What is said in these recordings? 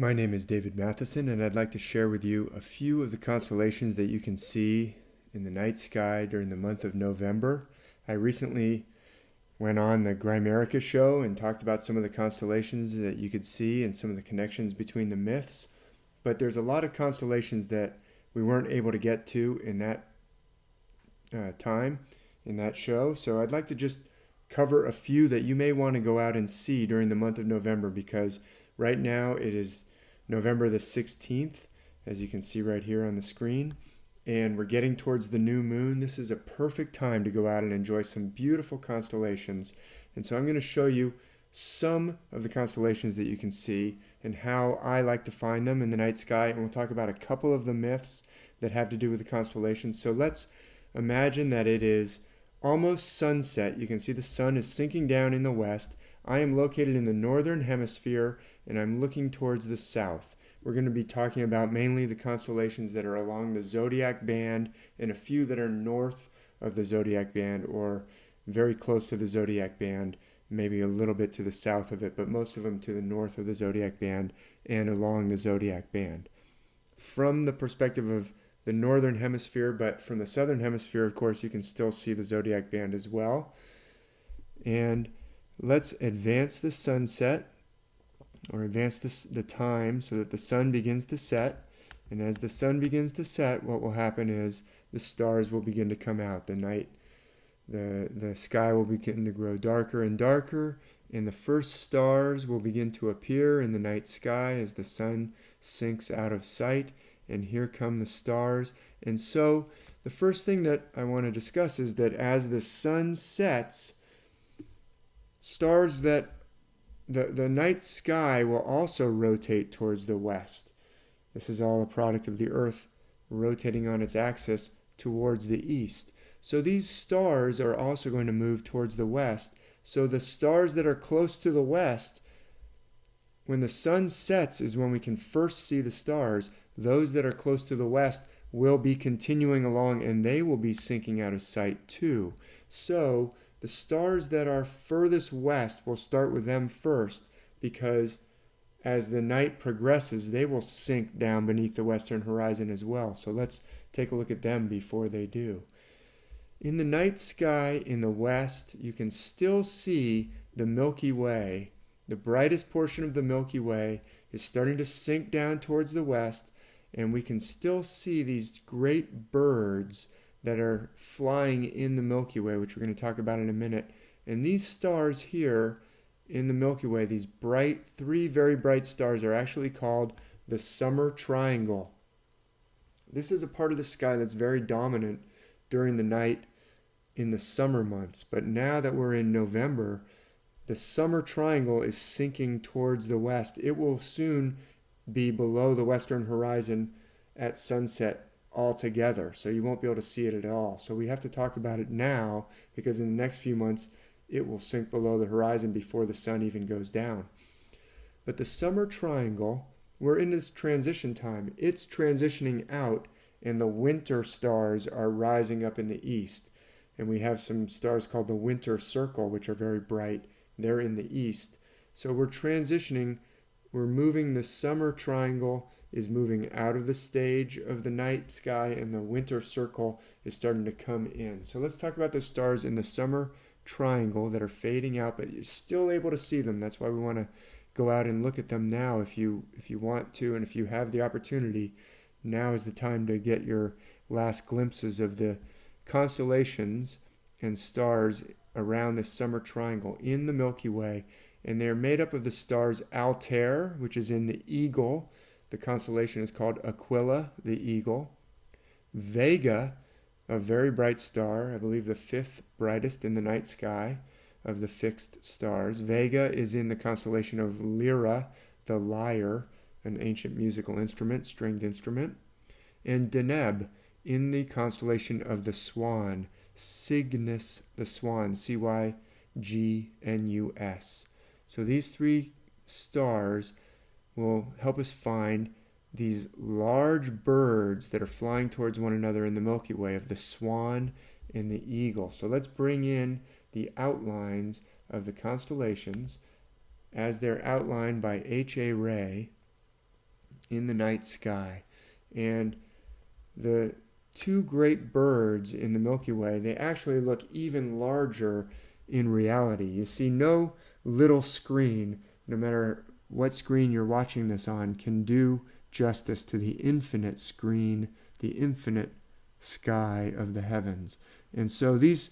My name is David Matheson, and I'd like to share with you a few of the constellations that you can see in the night sky during the month of November. I recently went on the Grimerica show and talked about some of the constellations that you could see and some of the connections between the myths, but there's a lot of constellations that we weren't able to get to in that time in that show, so I'd like to just cover a few that you may want to go out and see during the month of November, because right now it is November the 16th, as you can see right here on the screen, and we're getting towards the new moon. This is a perfect time to go out and enjoy some beautiful constellations. And so I'm going to show you some of the constellations that you can see and how I like to find them in the night sky, and we'll talk about a couple of the myths that have to do with the constellations. So let's imagine that it is almost sunset. You can see the sun is sinking down in the west. I am located in the northern hemisphere, and I'm looking towards the south. We're going to be talking about mainly the constellations that are along the Zodiac band and a few that are north of the Zodiac band or very close to the Zodiac band, maybe a little bit to the south of it, but most of them to the north of the Zodiac band and along the Zodiac band. From the perspective of the northern hemisphere, but from the southern hemisphere, of course, you can still see the Zodiac band as well. And let's advance the sunset, or advance the time so that the sun begins to set. And as the sun begins to set, what will happen is the stars will begin to come out. The sky will begin to grow darker and darker, and the first stars will begin to appear in the night sky as the sun sinks out of sight. And here come the stars. And so the first thing that I want to discuss is that as the sun sets, stars that the night sky will also rotate towards the west. This is all a product of the Earth rotating on its axis towards the east. So these stars are also going to move towards the west. So the stars that are close to the west, when the sun sets is when we can first see the stars. Those that are close to the west will be continuing along, and they will be sinking out of sight too. So the stars that are furthest west, will start with them first, because as the night progresses, they will sink down beneath the western horizon as well. So let's take a look at them before they do. In the night sky in the west, you can still see the Milky Way. The brightest portion of the Milky Way is starting to sink down towards the west, and we can still see these great birds that are flying in the Milky Way, which we're going to talk about in a minute. And these stars here in the Milky Way, these three very bright stars, are actually called the summer triangle. This is a part of the sky that's very dominant during the night in the summer months. But now that we're in November, the summer triangle is sinking towards the west. It will soon be below the western horizon at sunset altogether, so you won't be able to see it at all. So we have to talk about it now, because in the next few months it will sink below the horizon before the sun even goes down. But the summer triangle, we're in this transition time. It's transitioning out, and the winter stars are rising up in the east. And we have some stars called the winter circle, which are very bright. They're in the east. So we're transitioning. We're moving. The summer triangle is moving out of the stage of the night sky, and the winter circle is starting to come in. So let's talk about the stars in the summer triangle that are fading out, but you're still able to see them. That's why we want to go out and look at them now if you want to, and if you have the opportunity. Now is the time to get your last glimpses of the constellations and stars around the summer triangle in the Milky Way. And they're made up of the stars Altair, which is in the Eagle. The constellation is called Aquila, the Eagle. Vega, a very bright star, I believe the fifth brightest in the night sky of the fixed stars. Vega is in the constellation of Lyra, the lyre, an ancient musical instrument, stringed instrument. And Deneb in the constellation of the Swan, Cygnus the Swan, Cygnus. So these three stars will help us find these large birds that are flying towards one another in the Milky Way, of the swan and the eagle. So let's bring in the outlines of the constellations as they're outlined by H.A. Rey in the night sky. And the two great birds in the Milky Way, they actually look even larger in reality. You see, no little screen, no matter what screen you're watching this on, can do justice to the infinite screen, the infinite sky of the heavens. And so these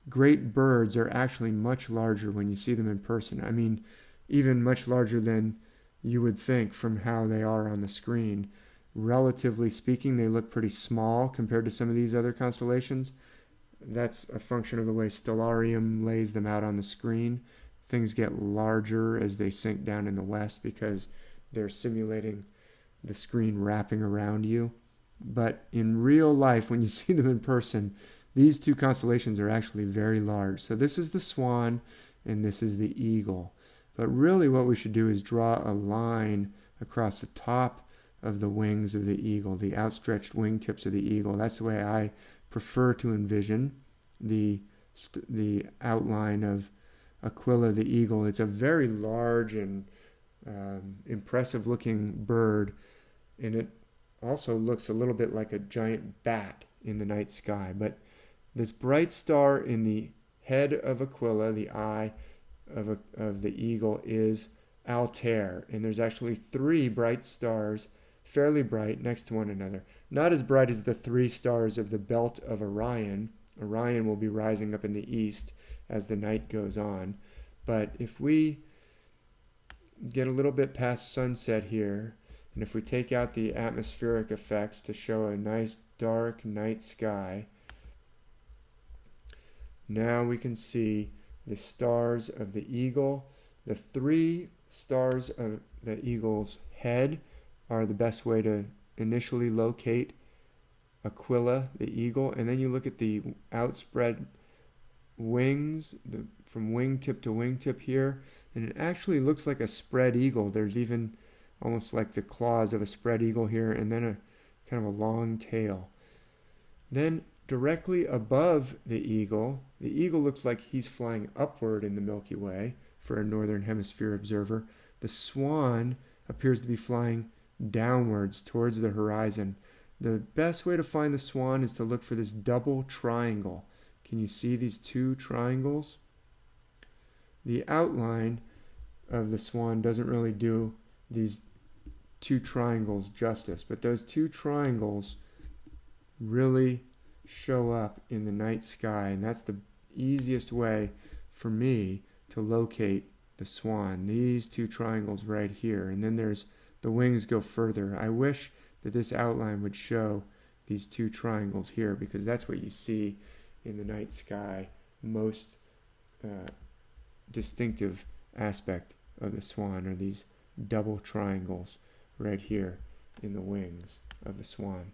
great birds are actually much larger when you see them in person. I mean, even much larger than you would think from how they are on the screen. Relatively speaking, they look pretty small compared to some of these other constellations. That's a function of the way Stellarium lays them out on the screen. Things get larger as they sink down in the west because they're simulating the screen wrapping around you. But in real life, when you see them in person, these two constellations are actually very large. So this is the Swan and this is the Eagle. But really what we should do is draw a line across the top of the wings of the eagle, the outstretched wingtips of the eagle. That's the way I prefer to envision the outline of Aquila the eagle. It's a very large and impressive looking bird, and it also looks a little bit like a giant bat in the night sky. But this bright star in the head of Aquila, the eye of the eagle, is Altair, and there's actually three bright stars, fairly bright, next to one another. Not as bright as the three stars of the belt of Orion. Orion will be rising up in the east as the night goes on. But if we get a little bit past sunset here, and if we take out the atmospheric effects to show a nice dark night sky, now we can see the stars of the eagle. The three stars of the eagle's head are the best way to initially locate Aquila, the eagle. And then you look at the outspread wings, from wingtip to wingtip here, and it actually looks like a spread eagle. There's even almost like the claws of a spread eagle here, and then a kind of a long tail. Then directly above the eagle looks like he's flying upward in the Milky Way for a northern hemisphere observer. The swan appears to be flying downwards towards the horizon. The best way to find the swan is to look for this double triangle. Can you see these two triangles? The outline of the swan doesn't really do these two triangles justice, but those two triangles really show up in the night sky, and that's the easiest way for me to locate the swan. These two triangles right here, and then there's the wings go further. I wish that this outline would show these two triangles here, because that's what you see in the night sky, most distinctive aspect of the swan are these double triangles right here in the wings of the swan.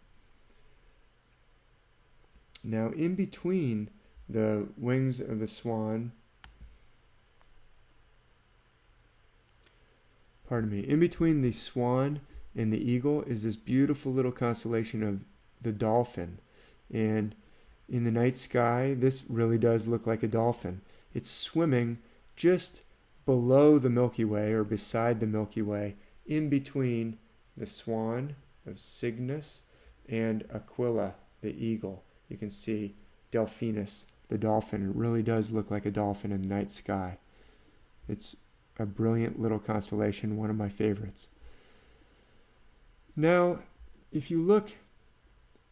Now, in between the wings of the swan, in between the swan and the eagle is this beautiful little constellation of the dolphin. And in the night sky, this really does look like a dolphin. It's swimming just below the Milky Way, or beside the Milky Way, in between the swan of Cygnus and Aquila, the eagle. You can see Delphinus, the dolphin. It really does look like a dolphin in the night sky. It's a brilliant little constellation, one of my favorites. Now, if you look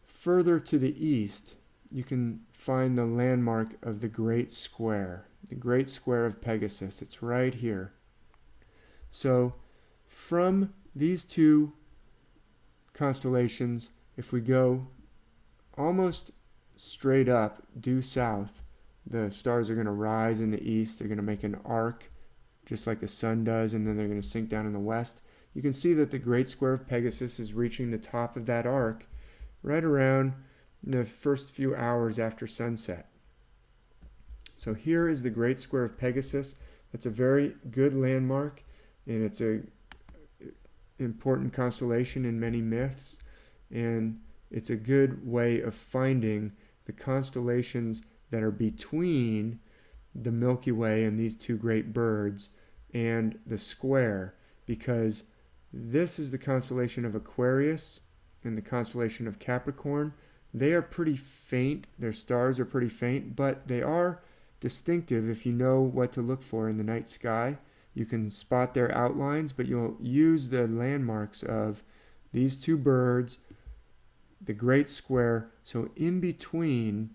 further to the east, you can find the landmark of the Great Square, the Great Square of Pegasus. It's right here. So, from these two constellations, if we go almost straight up, due south, the stars are going to rise in the east. They're going to make an arc, just like the sun does, and then they're going to sink down in the west. You can see that the Great Square of Pegasus is reaching the top of that arc right around the first few hours after sunset. So here is the Great Square of Pegasus. That's a very good landmark, and it's a important constellation in many myths, and it's a good way of finding the constellations that are between the Milky Way and these two great birds and the square, because This is the constellation of Aquarius and the constellation of Capricorn. They are pretty faint. Their stars are pretty faint, but they are distinctive if you know what to look for in the night sky. You can spot their outlines, but you'll use the landmarks of these two birds, the Great Square. So in between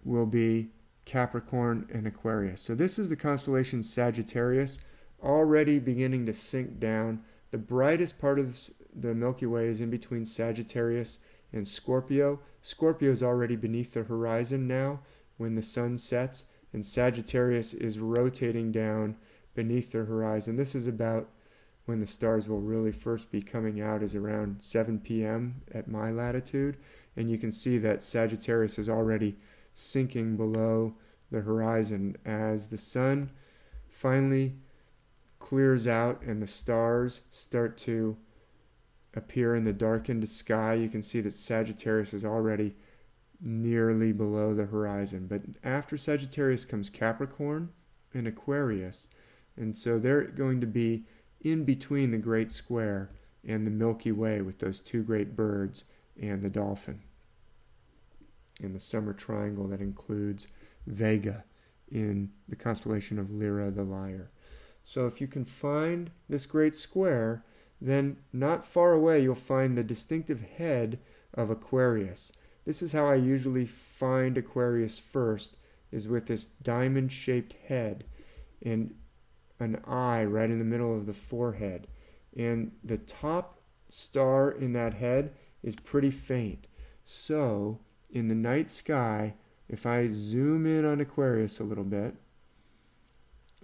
will be Capricorn and Aquarius. So this is the constellation Sagittarius, already beginning to sink down. The brightest part of the Milky Way is in between Sagittarius and Scorpio. Scorpio is already beneath the horizon now when the sun sets, and Sagittarius is rotating down beneath the horizon. This is about when the stars will really first be coming out, is around 7 p.m. at my latitude, and you can see that Sagittarius is already sinking below the horizon as the sun finally clears out and the stars start to appear in the darkened sky. You can see that Sagittarius is already nearly below the horizon. But after Sagittarius comes Capricorn and Aquarius, and so they're going to be in between the Great Square and the Milky Way with those two great birds and the dolphin. In the summer triangle that includes Vega in the constellation of Lyra the Lyre. So if you can find this great square, then not far away you'll find the distinctive head of Aquarius. This is how I usually find Aquarius first, is with this diamond-shaped head and an eye right in the middle of the forehead. And the top star in that head is pretty faint. So in the night sky, if I zoom in on Aquarius a little bit,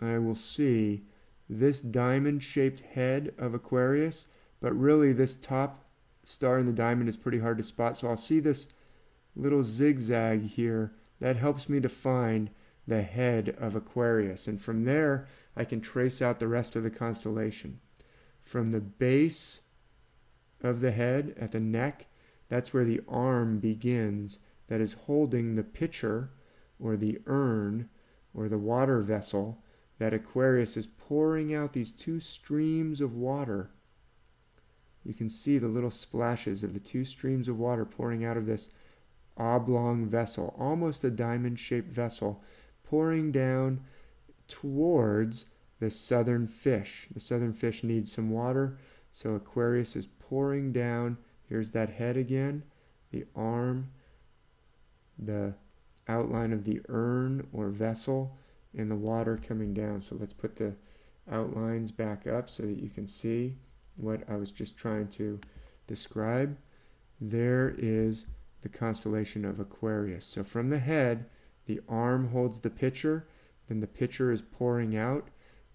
I will see this diamond-shaped head of Aquarius, but really this top star in the diamond is pretty hard to spot, so I'll see this little zigzag here. That helps me to find the head of Aquarius, and from there I can trace out the rest of the constellation. From the base of the head at the neck, that's where the arm begins that is holding the pitcher or the urn or the water vessel that Aquarius is pouring out these two streams of water. You can see the little splashes of the two streams of water pouring out of this oblong vessel, almost a diamond-shaped vessel, pouring down towards the southern fish. The southern fish needs some water, so Aquarius is pouring down. Here's that head again, the arm, the outline of the urn or vessel, and the water coming down. So let's put the outlines back up so that you can see what I was just trying to describe. There is the constellation of Aquarius. So from the head, the arm holds the pitcher, then the pitcher is pouring out.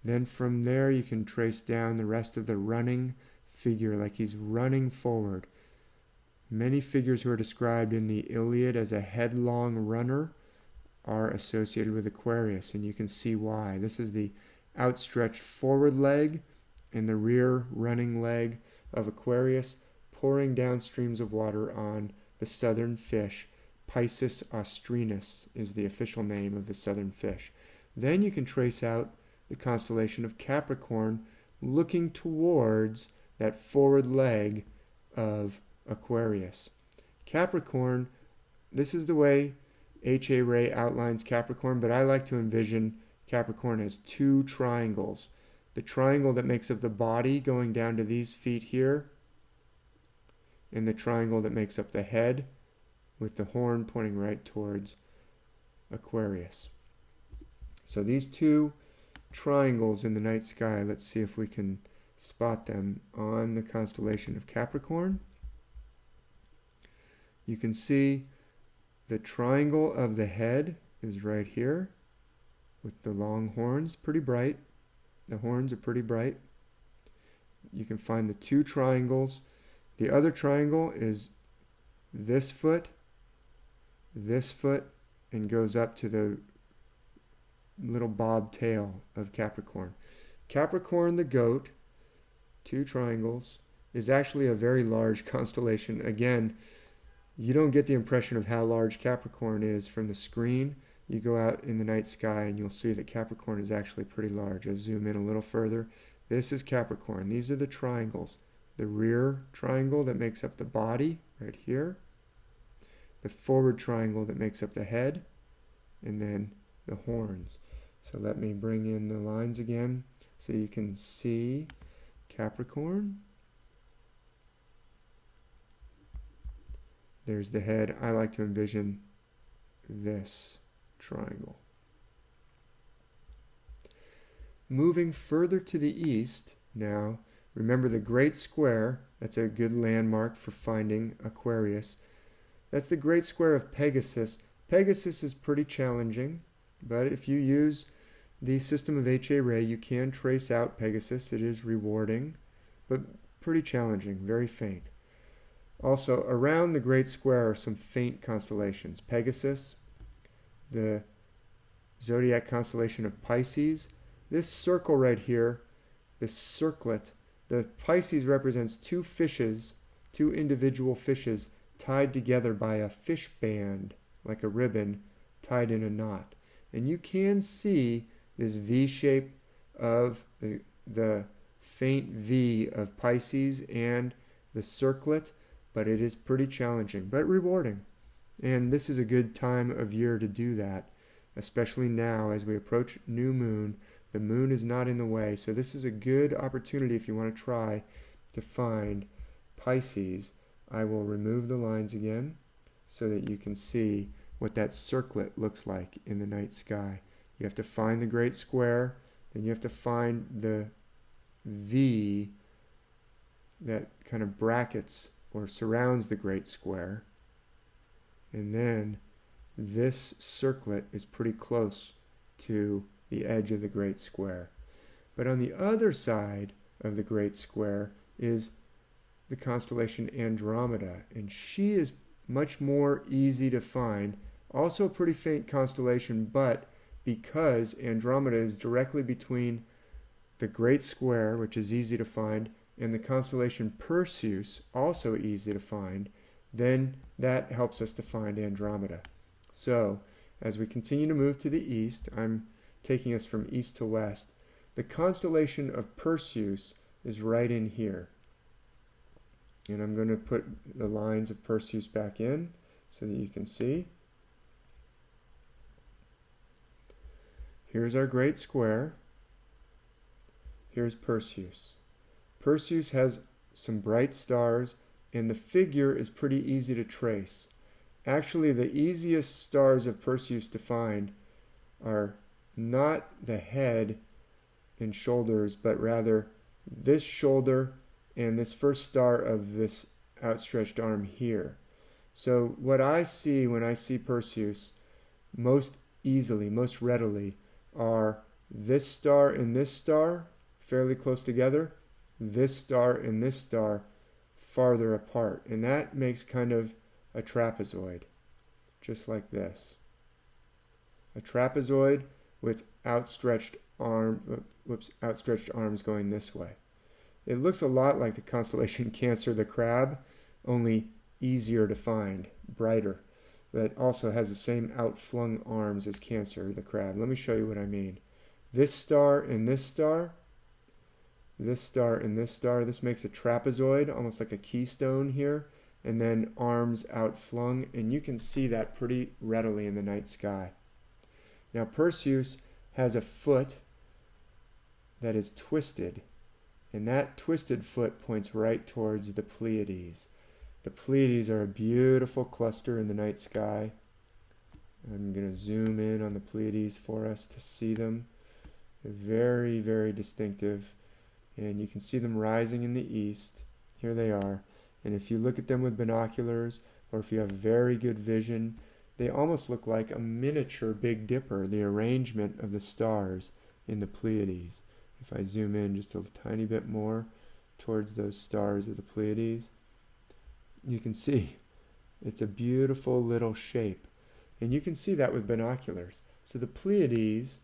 Then from there you can trace down the rest of the running figure, like he's running forward. Many figures who are described in the Iliad as a headlong runner are associated with Aquarius, and you can see why. This is the outstretched forward leg and the rear running leg of Aquarius, pouring down streams of water on the southern fish. Pisces austrinus is the official name of the southern fish. Then you can trace out the constellation of Capricorn looking towards that forward leg of Aquarius. Capricorn, this is the way H.A. Ray outlines Capricorn, but I like to envision Capricorn as two triangles. The triangle that makes up the body going down to these feet here, and the triangle that makes up the head with the horn pointing right towards Aquarius. So these two triangles in the night sky, let's see if we can spot them on the constellation of Capricorn. You can see the triangle of the head is right here with the long horns, pretty bright. The horns are pretty bright. You can find the two triangles. The other triangle is this foot, and goes up to the little bob tail of Capricorn. Capricorn the goat, two triangles, is actually a very large constellation. Again, you don't get the impression of how large Capricorn is from the screen. You go out in the night sky and you'll see that Capricorn is actually pretty large. I'll zoom in a little further. This is Capricorn. These are the triangles. The rear triangle that makes up the body, right here. The forward triangle that makes up the head, and then the horns. So let me bring in the lines again so you can see Capricorn. There's the head. I like to envision this triangle. Moving further to the east now, remember the Great Square. That's a good landmark for finding Aquarius. That's the Great Square of Pegasus. Pegasus is pretty challenging, but if you use the system of H.A. you can trace out Pegasus. It is rewarding, but pretty challenging, very faint. Also, around the Great Square are some faint constellations. Pegasus, the Zodiac constellation of Pisces. This circle right here, this circlet, the Pisces represents two fishes, two individual fishes tied together by a fish band, like a ribbon tied in a knot. And you can see this V shape of the faint V of Pisces and the circlet, but it is pretty challenging, but rewarding. And this is a good time of year to do that, especially now as we approach new moon. The moon is not in the way, so this is a good opportunity if you want to try to find Pisces. I will remove the lines again so that you can see what that circlet looks like in the night sky. You have to find the Great Square, then you have to find the V that kind of brackets or surrounds the Great Square, and then this circlet is pretty close to the edge of the Great Square. But on the other side of the Great Square is the constellation Andromeda, and she is much more easy to find. Also a pretty faint constellation, but because Andromeda is directly between the Great Square, which is easy to find, and the constellation Perseus, also easy to find, then that helps us to find Andromeda. So, as we continue to move to the east, I'm taking us from east to west. The constellation of Perseus is right in here. And I'm going to put the lines of Perseus back in so that you can see. Here's our Great Square. Here's Perseus. Perseus has some bright stars, and the figure is pretty easy to trace. Actually, the easiest stars of Perseus to find are not the head and shoulders, but rather this shoulder and this first star of this outstretched arm here. So what I see when I see Perseus most easily, most readily, are this star and this star fairly close together, this star and this star farther apart. And that makes kind of a trapezoid, just like this. A trapezoid with outstretched arms going this way. It looks a lot like the constellation Cancer, the crab, only easier to find, brighter, but also has the same outflung arms as Cancer, the crab. Let me show you what I mean. This star and this star, this star and this star, this makes a trapezoid, almost like a keystone here, and then arms outflung, and you can see that pretty readily in the night sky. Now Perseus has a foot that is twisted, and that twisted foot points right towards the Pleiades. The Pleiades are a beautiful cluster in the night sky. I'm going to zoom in on the Pleiades for us to see them. They're very, very distinctive, and you can see them rising in the east. Here they are. And if you look at them with binoculars, or if you have very good vision, they almost look like a miniature Big Dipper, the arrangement of the stars in the Pleiades. If I zoom in just a tiny bit more towards those stars of the Pleiades, you can see it's a beautiful little shape. And you can see that with binoculars. So the Pleiades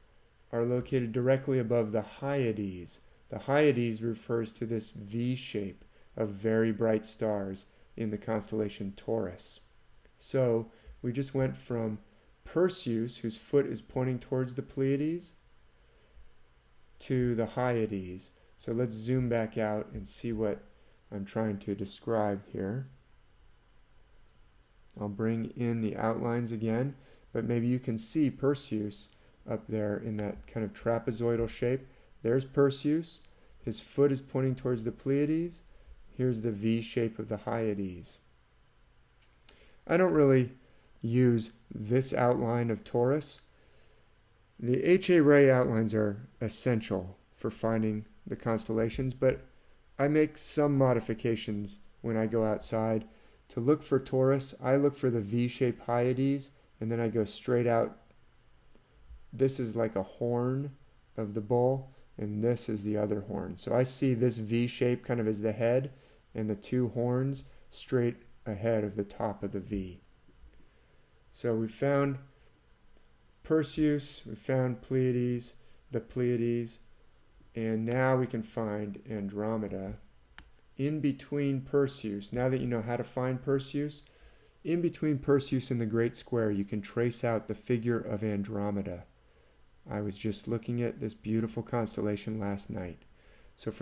are located directly above the Hyades. The Hyades refers to this V shape of very bright stars in the constellation Taurus. So we just went from Perseus, whose foot is pointing towards the Pleiades, to the Hyades. So let's zoom back out and see what I'm trying to describe here. I'll bring in the outlines again, but maybe you can see Perseus up there in that kind of trapezoidal shape. There's Perseus. His foot is pointing towards the Pleiades. Here's the V shape of the Hyades. I don't really use this outline of Taurus. The HA ray outlines are essential for finding the constellations, but I make some modifications when I go outside. To look for Taurus, I look for the V-shaped Hyades, and then I go straight out. This is like a horn of the bull, and this is the other horn. So I see this V shape kind of as the head, and the two horns straight ahead of the top of the V. So we found Perseus, we found Pleiades, the Pleiades, and now we can find Andromeda. In between Perseus, now that you know how to find Perseus, in between Perseus and the Great Square, you can trace out the figure of Andromeda. I was just looking at this beautiful constellation last night. So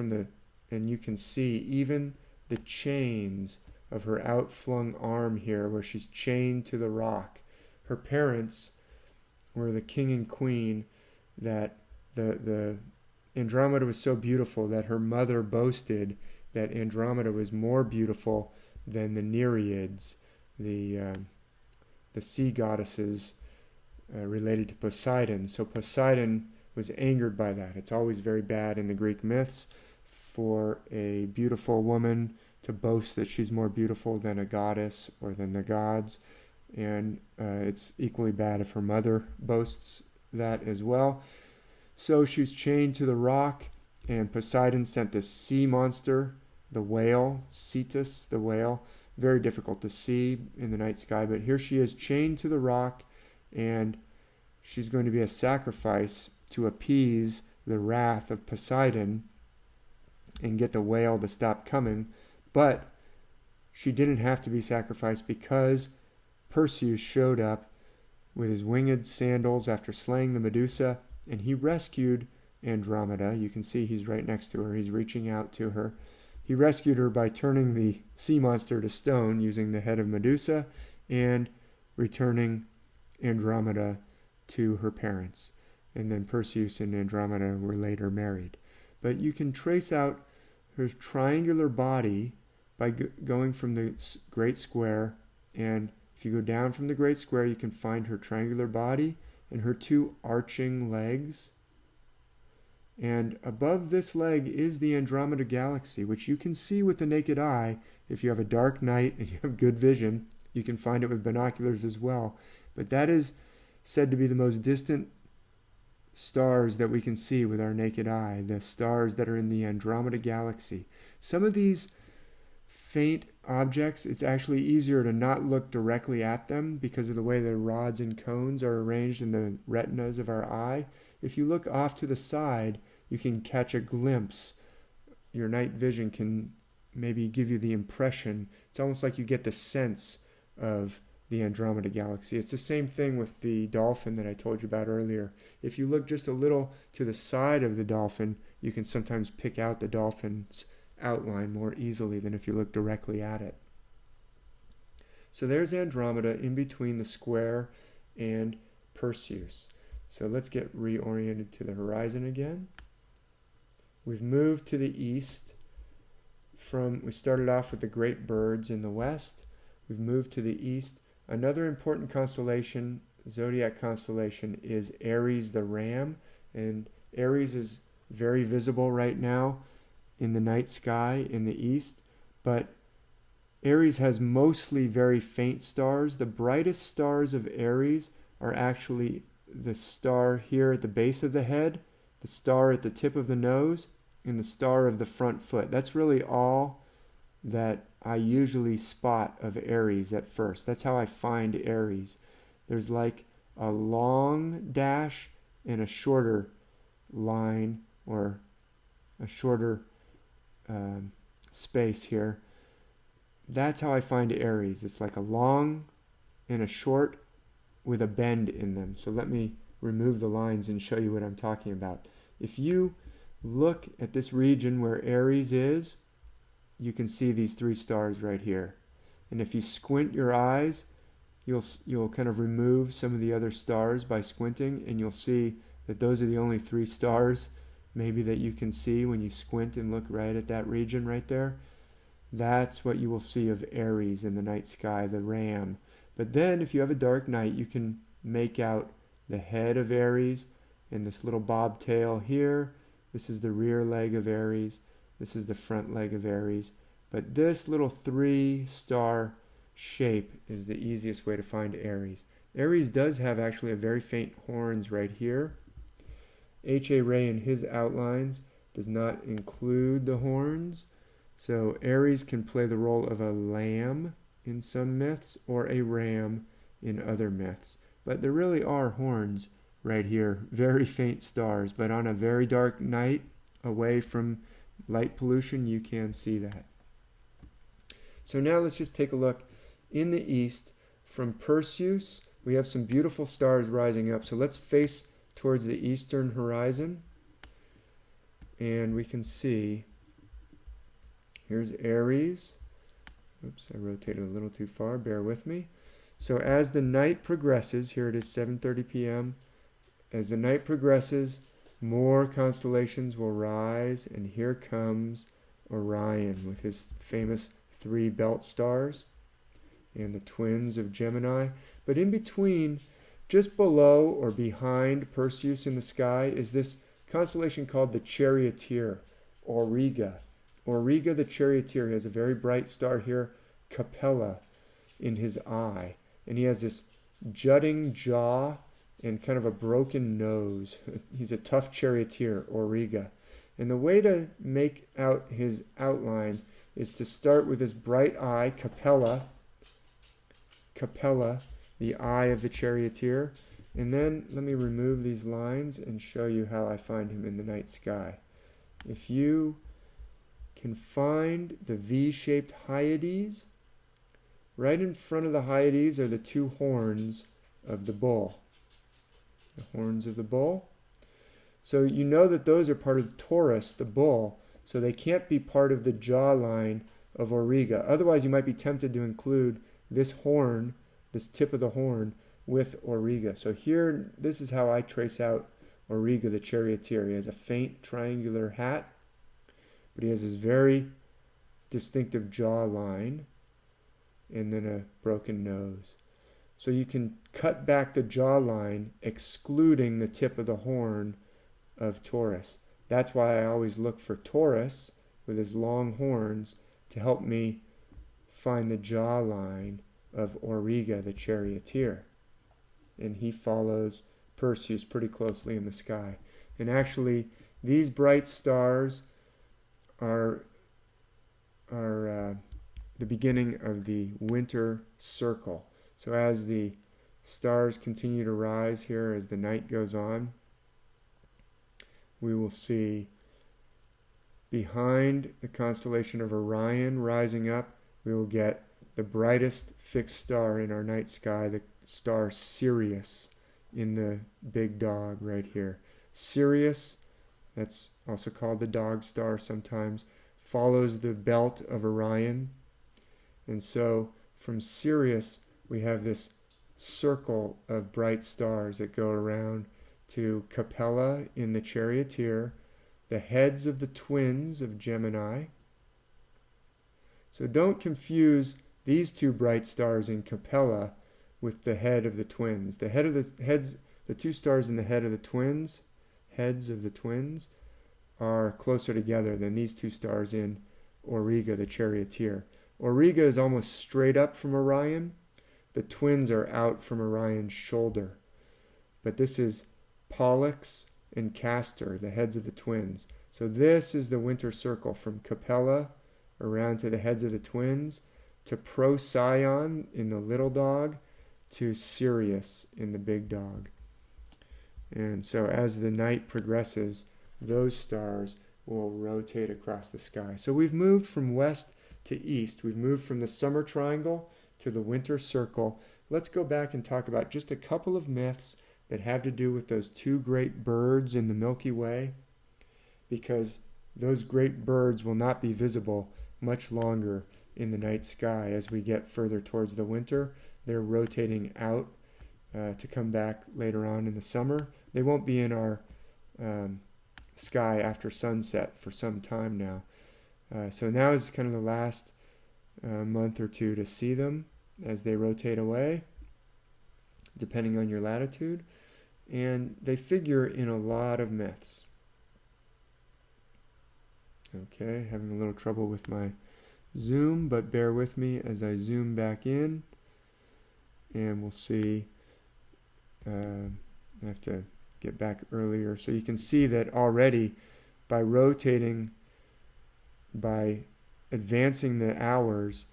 and you can see even the chains of her outflung arm here, where she's chained to the rock. Her parents were the king and queen, that the Andromeda was so beautiful that her mother boasted that Andromeda was more beautiful than the Nereids, the sea goddesses related to Poseidon. So Poseidon was angered by that. It's always very bad in the Greek myths for a beautiful woman to boast that she's more beautiful than a goddess or than the gods. And it's equally bad if her mother boasts that as well. So she was chained to the rock, and Poseidon sent this sea monster, the whale, Cetus, the whale. Very difficult to see in the night sky, but here she is chained to the rock, and she's going to be a sacrifice to appease the wrath of Poseidon and get the whale to stop coming. But she didn't have to be sacrificed, because Perseus showed up with his winged sandals after slaying the Medusa, and he rescued Andromeda. You can see he's right next to her. He's reaching out to her. He rescued her by turning the sea monster to stone using the head of Medusa and returning Andromeda to her parents. And then Perseus and Andromeda were later married. But you can trace out her triangular body by going from the Great Square, and if you go down from the Great Square, you can find her triangular body and her two arching legs. And above this leg is the Andromeda Galaxy, which you can see with the naked eye. If you have a dark night and you have good vision, you can find it with binoculars as well. But that is said to be the most distant stars that we can see with our naked eye, the stars that are in the Andromeda Galaxy. Some of these faint objects, it's actually easier to not look directly at them because of the way the rods and cones are arranged in the retinas of our eye. If you look off to the side, you can catch a glimpse. Your night vision can maybe give you the impression. It's almost like you get the sense of the Andromeda Galaxy. It's the same thing with the dolphin that I told you about earlier. If you look just a little to the side of the dolphin, you can sometimes pick out the dolphin's outline more easily than if you look directly at it. So there's Andromeda in between the square and Perseus. So let's get reoriented to the horizon again. We've moved to the east. We started off with the great birds in the west. We've moved to the east. Another important constellation, zodiac constellation, is Aries the Ram. And Aries is very visible right now in the night sky in the east. But Aries has mostly very faint stars. The brightest stars of Aries are actually the star here at the base of the head, the star at the tip of the nose, and the star of the front foot. That's really all that I usually spot of Aries at first. That's how I find Aries. There's like a long dash and a shorter line, or a shorter space here. That's how I find Aries. It's like a long and a short with a bend in them. So let me remove the lines and show you what I'm talking about. If you look at this region where Aries is, you can see these three stars right here. And if you squint your eyes, you'll kind of remove some of the other stars by squinting, and you'll see that those are the only three stars maybe that you can see when you squint and look right at that region right there. That's what you will see of Aries in the night sky, the ram. But then if you have a dark night, you can make out the head of Aries and this little bobtail here. This is the rear leg of Aries. This is the front leg of Aries. But this little three-star shape is the easiest way to find Aries. Aries does have actually a very faint horns right here. H.A. Rey in his outlines does not include the horns. So Aries can play the role of a lamb in some myths or a ram in other myths. But there really are horns right here, very faint stars. But on a very dark night, away from light pollution, you can see that. So now let's just take a look in the east. From Perseus, we have some beautiful stars rising up. So let's face towards the eastern horizon. And we can see, here's Aries. Oops, I rotated a little too far, bear with me. So as the night progresses, here it is 7:30 p.m. As the night progresses, more constellations will rise, and here comes Orion with his famous three belt stars and the twins of Gemini. But in between, just below or behind Perseus in the sky, is this constellation called the Charioteer, Auriga. Auriga the Charioteer has a very bright star here, Capella, in his eye. And he has this jutting jaw and kind of a broken nose. He's a tough charioteer, Auriga. And the way to make out his outline is to start with his bright eye, Capella, the eye of the charioteer. And then let me remove these lines and show you how I find him in the night sky. If you can find the V-shaped Hyades, right in front of the Hyades are the two horns of the bull. The horns of the bull. So you know that those are part of Taurus, the bull, so they can't be part of the jawline of Auriga. Otherwise, you might be tempted to include this horn, this tip of the horn, with Auriga. So here, this is how I trace out Auriga the charioteer. He has a faint triangular hat, but he has this very distinctive jawline and then a broken nose. So you can cut back the jawline, excluding the tip of the horn of Taurus. That's why I always look for Taurus with his long horns to help me find the jawline of Auriga the charioteer. And he follows Perseus pretty closely in the sky. And actually, these bright stars are the beginning of the winter circle. So as the stars continue to rise here, as the night goes on, we will see behind the constellation of Orion rising up, we will get the brightest fixed star in our night sky, the star Sirius in the big dog right here. Sirius, that's also called the dog star sometimes, follows the belt of Orion. And so from Sirius, we have this circle of bright stars that go around to Capella in the charioteer, the heads of the twins of Gemini. So don't confuse these two bright stars in Capella with the head of the twins. The two stars in the head of the twins, heads of the twins, are closer together than these two stars in Auriga the charioteer. Auriga is almost straight up from Orion. The twins are out from Orion's shoulder. But this is Pollux and Castor, the heads of the twins. So this is the winter circle from Capella around to the heads of the twins, to Procyon in the little dog, to Sirius in the big dog. And so as the night progresses, those stars will rotate across the sky. So we've moved from west to east. We've moved from the summer triangle to the winter circle. Let's go back and talk about just a couple of myths that have to do with those two great birds in the Milky Way. because those great birds will not be visible much longer in the night sky. As we get further towards the winter, they're rotating out to come back later on in the summer. They won't be in our sky after sunset for some time now. So now is kind of the last month or two to see them as they rotate away, depending on your latitude. And they figure in a lot of myths. Okay, having a little trouble with my zoom, but bear with me as I zoom back in. And we'll see. I have to get back earlier. So you can see that already by rotating, by advancing the hours,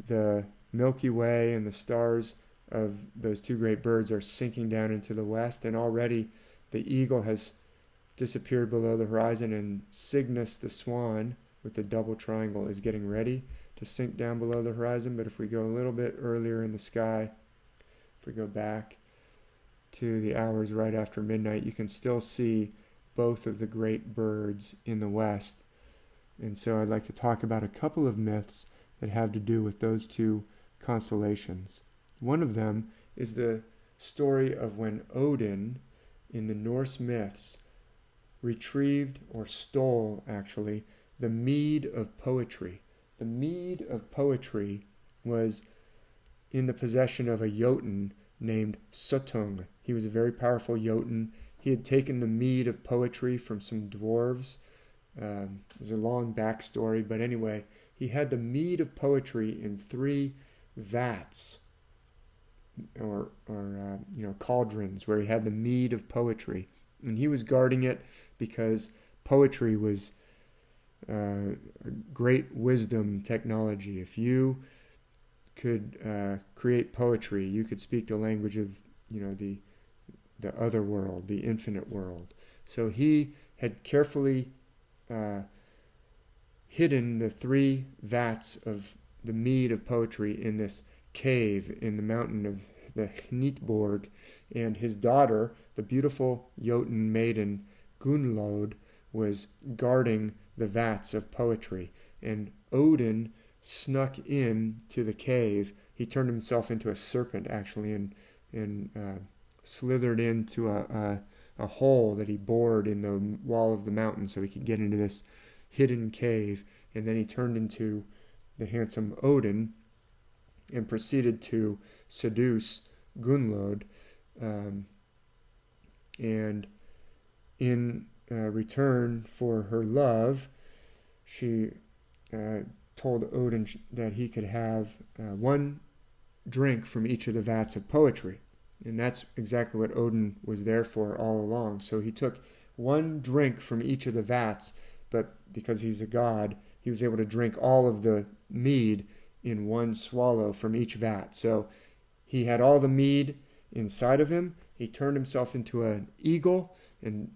the Milky Way and the stars of those two great birds are sinking down into the west, and already the eagle has disappeared below the horizon, and Cygnus, the swan, with the double triangle, is getting ready to sink down below the horizon. But if we go a little bit earlier in the sky, if we go back to the hours right after midnight, you can still see both of the great birds in the west. And so I'd like to talk about a couple of myths that have to do with those two constellations. One of them is the story of when Odin, in the Norse myths, retrieved, or stole actually, the mead of poetry. The mead of poetry was in the possession of a Jotun named Suttung. He was a very powerful Jotun. He had taken the mead of poetry from some dwarves. There's a long backstory, but anyway, he had the mead of poetry in 3 vats, or cauldrons, where he had the mead of poetry, and he was guarding it because poetry was a great wisdom technology. If you could create poetry, you could speak the language of the other world, the infinite world. So he had carefully hidden the 3 vats of the mead of poetry in this cave in the mountain of the Hnitborg, and his daughter, the beautiful Jotun maiden Gunnlod, was guarding the vats of poetry. And Odin snuck in to the cave. He turned himself into a serpent, actually, and slithered into a hole that he bored in the wall of the mountain so he could get into this hidden cave. And then he turned into the handsome Odin and proceeded to seduce Gunnlod. And in return for her love, she told Odin that he could have 1 drink from each of the vats of poetry. And that's exactly what Odin was there for all along. So he took 1 drink from each of the vats, but because he's a god, he was able to drink all of the mead in 1 swallow from each vat. So he had all the mead inside of him. He turned himself into an eagle and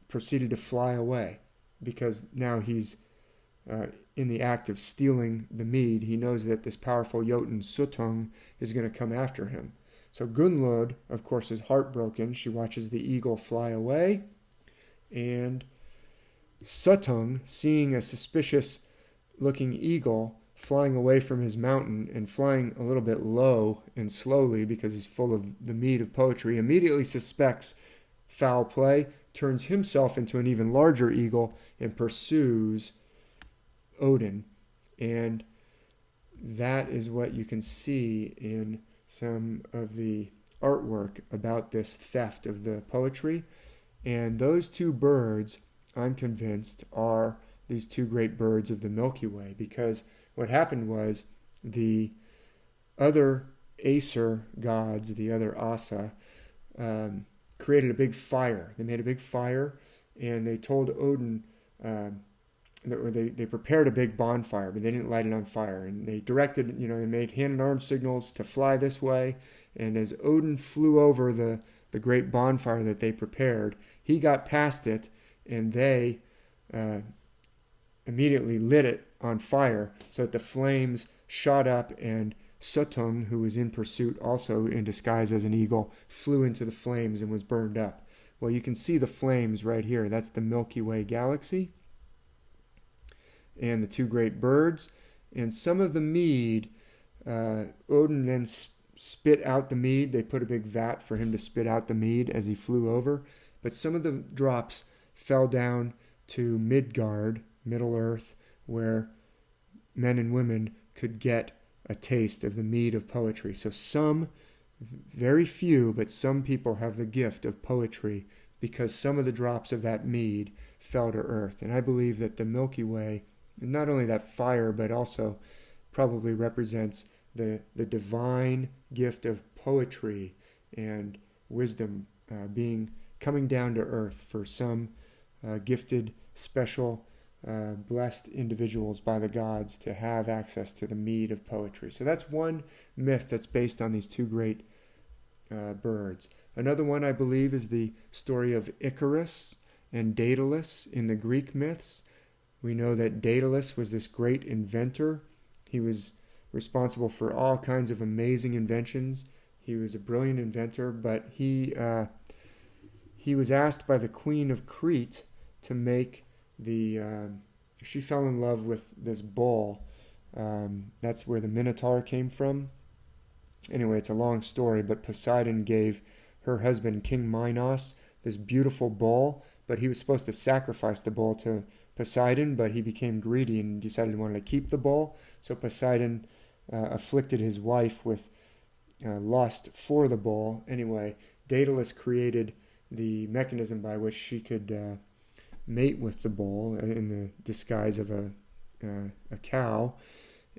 proceeded to fly away, because now he's in the act of stealing the mead. He knows that this powerful Jotun Suttung is going to come after him. So Gunnlod, of course, is heartbroken. She watches the eagle fly away, and Suttung, seeing a suspicious-looking eagle flying away from his mountain and flying a little bit low and slowly because he's full of the mead of poetry, immediately suspects foul play, turns himself into an even larger eagle, and pursues Odin. And that is what you can see in some of the artwork about this theft of the poetry. And those 2 birds, I'm convinced, are these 2 great birds of the Milky Way, because what happened was the other Aesir gods, the other Asa, created a big fire. They made a big fire, and they told Odin, they prepared a big bonfire, but they didn't light it on fire. And they directed, they made hand and arm signals to fly this way. And as Odin flew over the great bonfire that they prepared, he got past it, and they immediately lit it on fire so that the flames shot up, and Suttung, who was in pursuit also in disguise as an eagle, flew into the flames and was burned up. Well, you can see the flames right here. That's the Milky Way galaxy. and the two great birds. And some of the mead, Odin then spit out the mead. They put a big vat for him to spit out the mead as he flew over. But some of the drops fell down to Midgard, Middle Earth, where men and women could get a taste of the mead of poetry. So some, very few, but some people have the gift of poetry because some of the drops of that mead fell to earth. And I believe that the Milky Way, not only that fire, but also probably represents the divine gift of poetry and wisdom coming down to earth for some gifted, special, blessed individuals by the gods to have access to the mead of poetry. So that's one myth that's based on these two great birds. Another one, I believe, is the story of Icarus and Daedalus in the Greek myths. We know that Daedalus was this great inventor. He was responsible for all kinds of amazing inventions. He was a brilliant inventor, but he was asked by the Queen of Crete to make she fell in love with this bull. That's where the Minotaur came from. Anyway, it's a long story, but Poseidon gave her husband, King Minos, this beautiful bull, but he was supposed to sacrifice the bull to Poseidon, but he became greedy and decided he wanted to keep the bull. So Poseidon afflicted his wife with lust for the bull. Anyway, Daedalus created the mechanism by which she could mate with the bull in the disguise of a cow,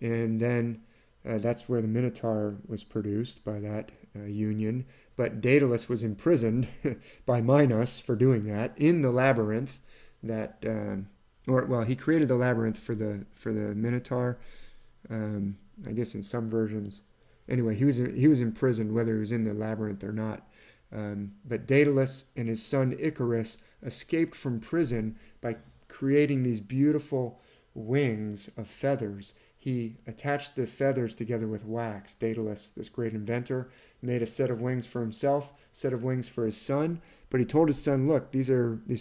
and then that's where the Minotaur was produced by that union. But Daedalus was imprisoned by Minos for doing that in the labyrinth. He created the labyrinth for the Minotaur. I guess in some versions. Anyway, he was imprisoned, whether he was in the labyrinth or not. But Daedalus and his son Icarus escaped from prison by creating these beautiful wings of feathers. He attached the feathers together with wax. Daedalus, this great inventor, made a set of wings for himself, a set of wings for his son. But he told his son, look, these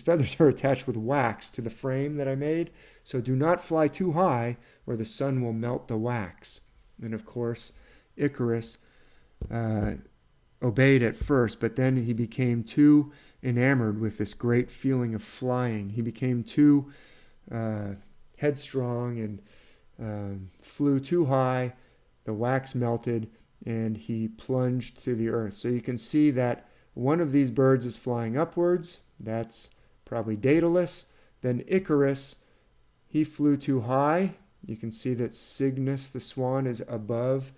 feathers are attached with wax to the frame that I made, so do not fly too high or the sun will melt the wax. And of course, Icarus obeyed at first, but then he became too enamored with this great feeling of flying. He became too headstrong and flew too high. The wax melted and he plunged to the earth. So you can see that one of these birds is flying upwards. That's probably Daedalus. Then Icarus, he flew too high. You can see that Cygnus, the swan, is above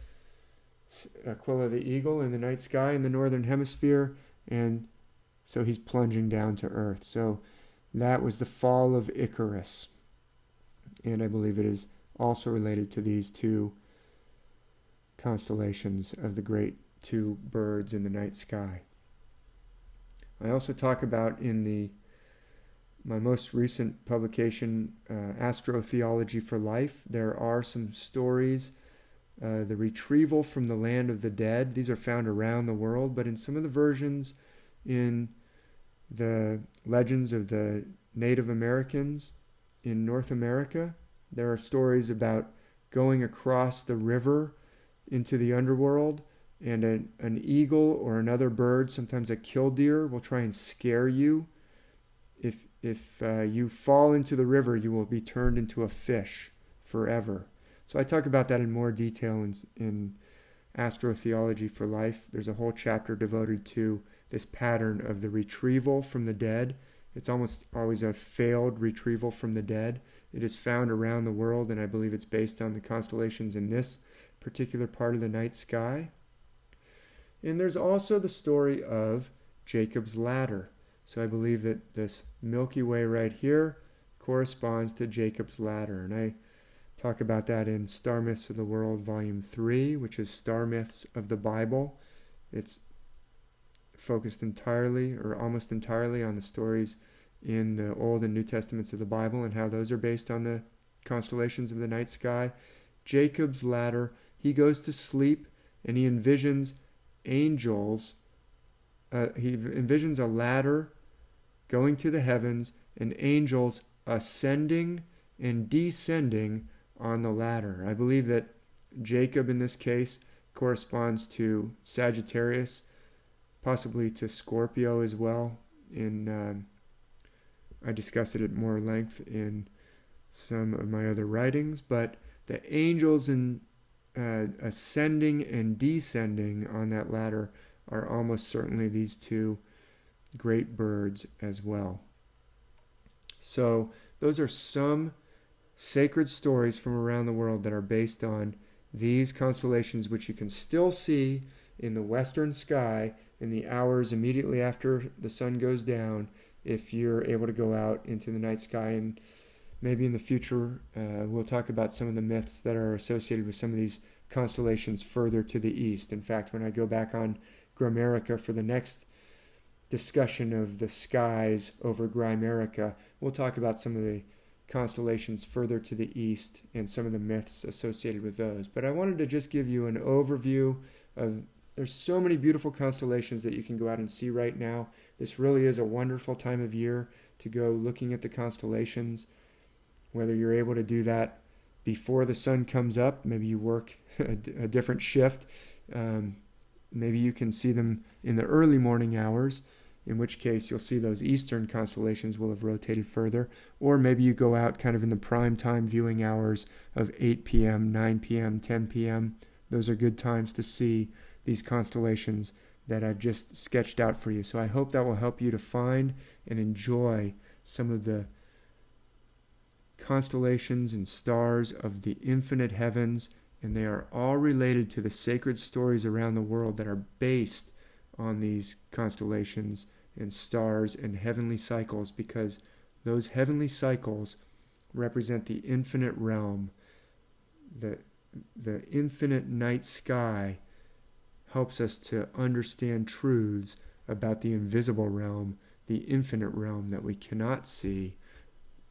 Aquila the eagle in the night sky in the northern hemisphere, and so he's plunging down to earth. So that was the fall of Icarus, and I believe it is also related to these two constellations of the great two birds in the night sky. I also talk about in my most recent publication, Astrotheology for Life, there are some stories. The retrieval from the land of the dead. These are found around the world, but in some of the versions in the legends of the Native Americans in North America, there are stories about going across the river into the underworld, and an eagle or another bird, sometimes a killdeer, will try and scare you. If you fall into the river, you will be turned into a fish forever. So I talk about that in more detail in Astrotheology for Life. There's a whole chapter devoted to this pattern of the retrieval from the dead. It's almost always a failed retrieval from the dead. It is found around the world, and I believe it's based on the constellations in this particular part of the night sky. And there's also the story of Jacob's ladder. So I believe that this Milky Way right here corresponds to Jacob's ladder. And I talk about that in Star Myths of the World, Volume 3, which is Star Myths of the Bible. It's focused entirely or almost entirely on the stories in the Old and New Testaments of the Bible and how those are based on the constellations of the night sky. Jacob's ladder, he goes to sleep and he envisions angels. He envisions a ladder going to the heavens and angels ascending and descending on the ladder. I believe that Jacob in this case corresponds to Sagittarius, possibly to Scorpio as well. I discussed it at more length in some of my other writings, but the angels in ascending and descending on that ladder are almost certainly these two great birds as well. So those are some sacred stories from around the world that are based on these constellations, which you can still see in the western sky in the hours immediately after the sun goes down, if you're able to go out into the night sky. And maybe in the future we'll talk about some of the myths that are associated with some of these constellations further to the east. In fact, when I go back on Grimerica for the next discussion of the skies over Grimerica, we'll talk about some of the constellations further to the east and some of the myths associated with those. But I wanted to just give you an overview of, there's so many beautiful constellations that you can go out and see right now. This really is a wonderful time of year to go looking at the constellations, whether you're able to do that before the sun comes up. Maybe you work a different shift. Maybe you can see them in the early morning hours, in which case you'll see those eastern constellations will have rotated further. Or maybe you go out kind of in the prime time viewing hours of 8 p.m., 9 p.m., 10 p.m. Those are good times to see these constellations that I've just sketched out for you. So I hope that will help you to find and enjoy some of the constellations and stars of the infinite heavens, and they are all related to the sacred stories around the world that are based on these constellations and stars and heavenly cycles, because those heavenly cycles represent the infinite realm. The infinite night sky helps us to understand truths about the invisible realm, the infinite realm that we cannot see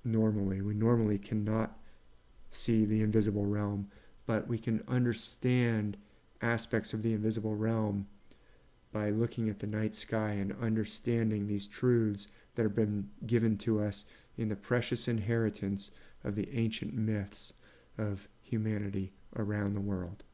normally. We normally cannot see the invisible realm, but we can understand aspects of the invisible realm by looking at the night sky and understanding these truths that have been given to us in the precious inheritance of the ancient myths of humanity around the world.